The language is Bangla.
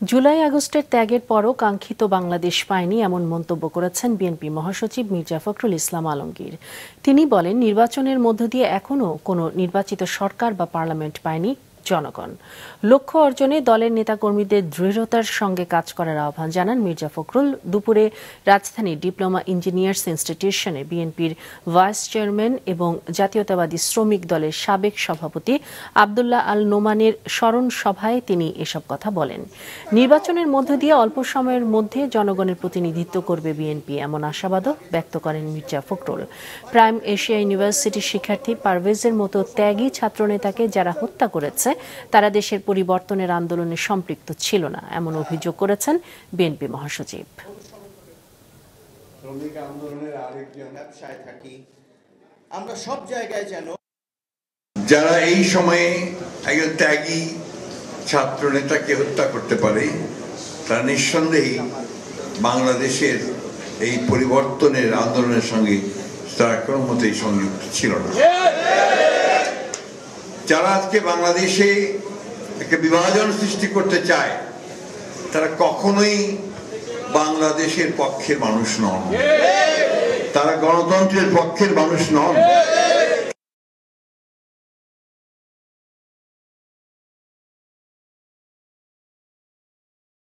জুলাই আগস্টের ত্যাগের পরও কাঙ্ক্ষিত বাংলাদেশ পায়নি এমন মন্তব্য করেছেন বিএনপি মহাসচিব মির্জা ফখরুল ইসলাম আলমগীর। তিনি বলেন, নির্বাচনের মধ্য দিয়ে এখনো কোনো নির্বাচিত সরকার বা পার্লামেন্ট পায়নি জনগণ। লক্ষ্য অর্জনে দলের নেতাকর্মীদের দৃঢ়তার সঙ্গে কাজ করার আহ্বান জানান মির্জা ফখরুল। দুপুরে রাজধানীর ডিপ্লোমা ইঞ্জিনিয়ার্স ইনস্টিটিউশনে বিএনপির ভাইস চেয়ারম্যান এবং জাতীয়তাবাদী শ্রমিক দলের সাবেক সভাপতি আব্দুল্লাহ আল নোমানের স্মরণ সভায় তিনি এসব কথা বলেন। নির্বাচনের মধ্য দিয়ে অল্প সময়ের মধ্যে জনগণের প্রতিনিধিত্ব করবে বিএনপি, এমন আশাবাদও ব্যক্ত করেন মির্জা ফখরুল। প্রাইম এশিয়া ইউনিভার্সিটির শিক্ষার্থী পারভেজের মতো ত্যাগী ছাত্রনেতাকে যারা হত্যা করেছে তারা দেশের পরিবর্তনের আন্দোলনে সম্পৃক্ত ছিল না, এমন অভিযোগ করেছেন বিএনপি মহাসচিব। আমরা সব জায়গায় যেন যারা এই সময়ে একজন ত্যাগী ছাত্র নেতাকে হত্যা করতে পারে তারা নিঃসন্দেহে বাংলাদেশের এই পরিবর্তনের আন্দোলনের সঙ্গে তারা কোনো মতেই সংযুক্ত ছিল না। যারা আজকে বাংলাদেশে একটা বিভাজন সৃষ্টি করতে চায় তারা কখনোই বাংলাদেশের পক্ষের মানুষ নন, তারা গণতন্ত্রের পক্ষের মানুষ নন।